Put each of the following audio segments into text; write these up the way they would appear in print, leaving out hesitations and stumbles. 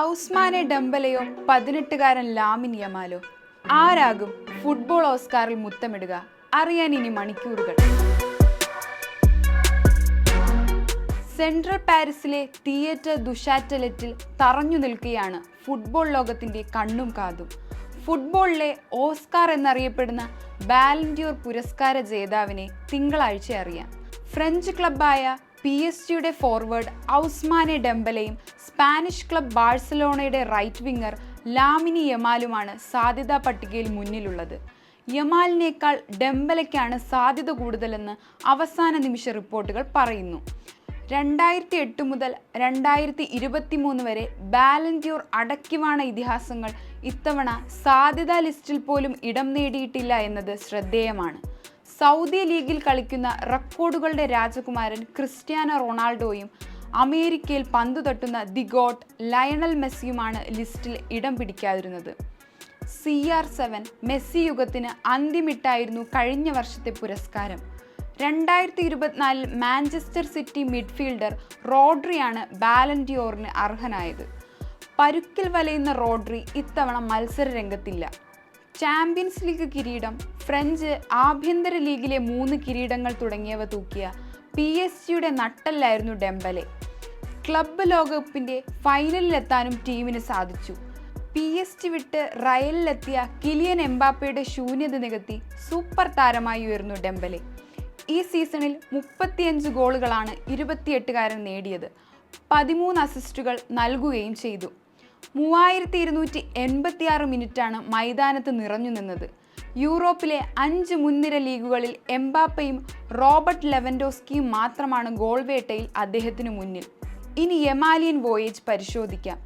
ഔസ്മാനെ ഡെംബലയോ 18-കാരൻ lamin യമാലോ? ആരാകും football ഓസ്കാറിൽ മുത്തമിടുക? അറിയാൻ ഇനി മണിക്കൂറുകൾ. സെൻട്രൽ പാരീസിലെ തിയേറ്റർ ദുഷാറ്റലെറ്റിൽ തറഞ്ഞു നിൽക്കുകയാണ് ഫുട്ബോൾ ലോകത്തിന്റെ കണ്ണും കാതും. ഫുട്ബോളിലെ ഓസ്കാർ എന്നറിയപ്പെടുന്ന ബാലൻ ഡ്യോർ പുരസ്കാര ജേതാവിനെ തിങ്കളാഴ്ച അറിയാം. ഫ്രഞ്ച് ക്ലബ്ബായ PSG-യുടെ ഫോർവേഡ് ഔസ്മാനെ ഡെംബലയും സ്പാനിഷ് ക്ലബ് ബാഴ്സലോണയുടെ റൈറ്റ് വിങ്ങർ ലാമിൻ യമാലുമാണ് സാധ്യതാ പട്ടികയിൽ മുന്നിലുള്ളത്. യമാലിനേക്കാൾ ഡെംബലയ്ക്കാണ് സാധ്യത കൂടുതലെന്ന് അവസാന നിമിഷ റിപ്പോർട്ടുകൾ പറയുന്നു. 2008 മുതൽ 2023 വരെ ബാലൻ ഡ്യോർ അടക്കിവാണ ഇതിഹാസങ്ങൾ ഇത്തവണ സാധ്യതാ ലിസ്റ്റിൽ പോലും ഇടം നേടിയിട്ടില്ല എന്നത് ശ്രദ്ധേയമാണ്. സൗദി ലീഗിൽ കളിക്കുന്ന റെക്കോർഡുകളുടെ രാജകുമാരൻ ക്രിസ്ത്യാനോ റൊണാൾഡോയും അമേരിക്കയിൽ പന്തു തട്ടുന്ന ദി ഗോട്ട് ലയണൽ മെസ്സിയുമാണ് ലിസ്റ്റിൽ ഇടം പിടിക്കാതിരുന്നത്. CR7 മെസ്സി യുഗത്തിന് അന്ത്യമിട്ടായിരുന്നു കഴിഞ്ഞ വർഷത്തെ പുരസ്കാരം. 2024 മാഞ്ചസ്റ്റർ സിറ്റി മിഡ്ഫീൽഡർ റോഡ്രിയാണ് ബാലൻ ഡ്യോറിന് അർഹനായത്. പരുക്കിൽ വലയുന്ന റോഡ്രി ഇത്തവണ മത്സര രംഗത്തില്ല. ചാമ്പ്യൻസ് ലീഗ് കിരീടം, ഫ്രഞ്ച് ആഭ്യന്തര ലീഗിലെ 3 കിരീടങ്ങൾ തുടങ്ങിയവ തൂക്കിയ PSG-യുടെ നട്ടെല്ലായിരുന്നു ഡെംബലെ. ക്ലബ്ബ് ലോകകപ്പിന്റെ ഫൈനലിലെത്താനും ടീമിന് സാധിച്ചു. PSG വിട്ട് റയലിലെത്തിയ കിലിയൻ എംബാപ്പയുടെ ശൂന്യത നികത്തി സൂപ്പർ താരമായി ഉയർന്നു ഡെംബലെ. ഈ സീസണിൽ 35 ഗോളുകളാണ് 28-കാരൻ നേടിയത്. 13 അസിസ്റ്റുകൾ നൽകുകയും ചെയ്തു. 3286 മിനിറ്റാണ് മൈതാനത്ത് നിറഞ്ഞു നിന്നത്. യൂറോപ്പിലെ 5 മുൻനിര ലീഗുകളിൽ എംബാപ്പയും റോബർട്ട് ലെവൻഡോസ്കിയും മാത്രമാണ് ഗോൾ വേട്ടയിൽ അദ്ദേഹത്തിന് മുന്നിൽ. ഇനി യമാലിയൻ വോയേജ് പരിശോധിക്കാം.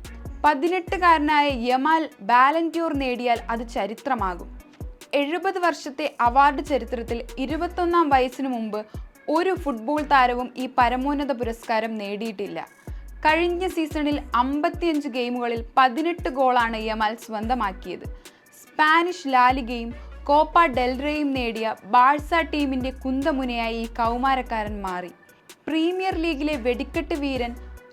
18-കാരനായ യമാൽ ബാലൻ ഡ്യോർ നേടിയാൽ അത് ചരിത്രമാകും. 70 വർഷത്തെ അവാർഡ് ചരിത്രത്തിൽ 21-ാം വയസ്സിനു മുമ്പ് ഒരു ഫുട്ബോൾ താരവും ഈ പരമോന്നത പുരസ്കാരം നേടിയിട്ടില്ല. കഴിഞ്ഞ സീസണിൽ 55 ഗെയിമുകളിൽ 18 ഗോളാണ് യമാൽ സ്വന്തമാക്കിയത്. സ്പാനിഷ് ലാലിഗയും കോപ്പ ഡെൽറേയും നേടിയ ബാഴ്സ ടീമിന്റെ കുന്തമുനയായി ഈ കൗമാരക്കാരൻ മാറി. പ്രീമിയർ ലീഗിലെ വെടിക്കെട്ട് വീരൻ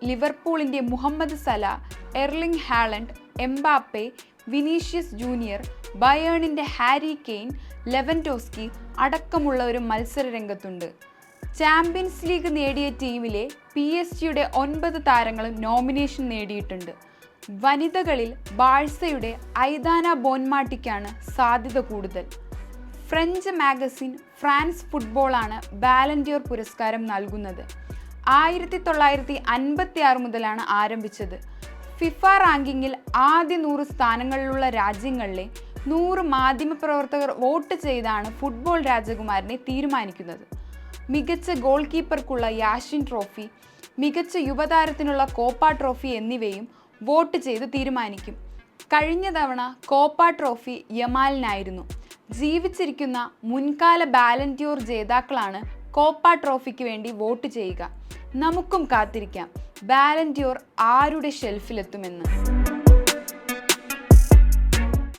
ലിവർപൂളിന്റെ Mohamed Salah, Erling Haaland, Mbappe, Vinicius Junior, ബയേണിന്റെ ഹാരി കെയ്ൻ, ലെവൻഡോസ്കി അടക്കമുള്ളവരും മത്സര രംഗത്തുണ്ട്. ചാമ്പ്യൻസ് ലീഗ് നേടിയ ടീമിലെ PSG-യുടെ 9 താരങ്ങളും നോമിനേഷൻ നേടിയിട്ടുണ്ട്. വനിതകളിൽ ബാഴ്സയുടെ ഐദാന ബോൻമാട്ടിക്കാണ് സാധ്യത കൂടുതൽ. ഫ്രഞ്ച് മാഗസിൻ ഫ്രാൻസ് ഫുട്ബോളാണ് ബാലൻ ഡ്യോർ പുരസ്കാരം നൽകുന്നത്. 1956 മുതലാണ് ആരംഭിച്ചത്. ഫിഫ റാങ്കിങ്ങിൽ ആദ്യ 100 സ്ഥാനങ്ങളിലുള്ള രാജ്യങ്ങളിലെ 100 മാധ്യമപ്രവർത്തകർ വോട്ട് ചെയ്താണ് ഫുട്ബോൾ രാജകുമാരനെ തീരുമാനിക്കുന്നത്. മികച്ച ഗോൾ കീപ്പർക്കുള്ള യാഷിൻ ട്രോഫി, മികച്ച യുവതാരത്തിനുള്ള കോപ്പ ട്രോഫി എന്നിവയും വോട്ട് ചെയ്ത് തീരുമാനിക്കും. കഴിഞ്ഞ തവണ കോപ്പ ട്രോഫി യമാലിനായിരുന്നു. ജീവിച്ചിരിക്കുന്ന മുൻകാല ബാലൻ ഡ്യോർ ജേതാക്കളാണ് കോപ്പ ട്രോഫിക്ക് വേണ്ടി വോട്ട് ചെയ്യുക. നമുക്കും കാത്തിരിക്കാം ബാലൻ ഡ്യോർ ആരുടെ ഷെൽഫിലെത്തുമെന്ന്.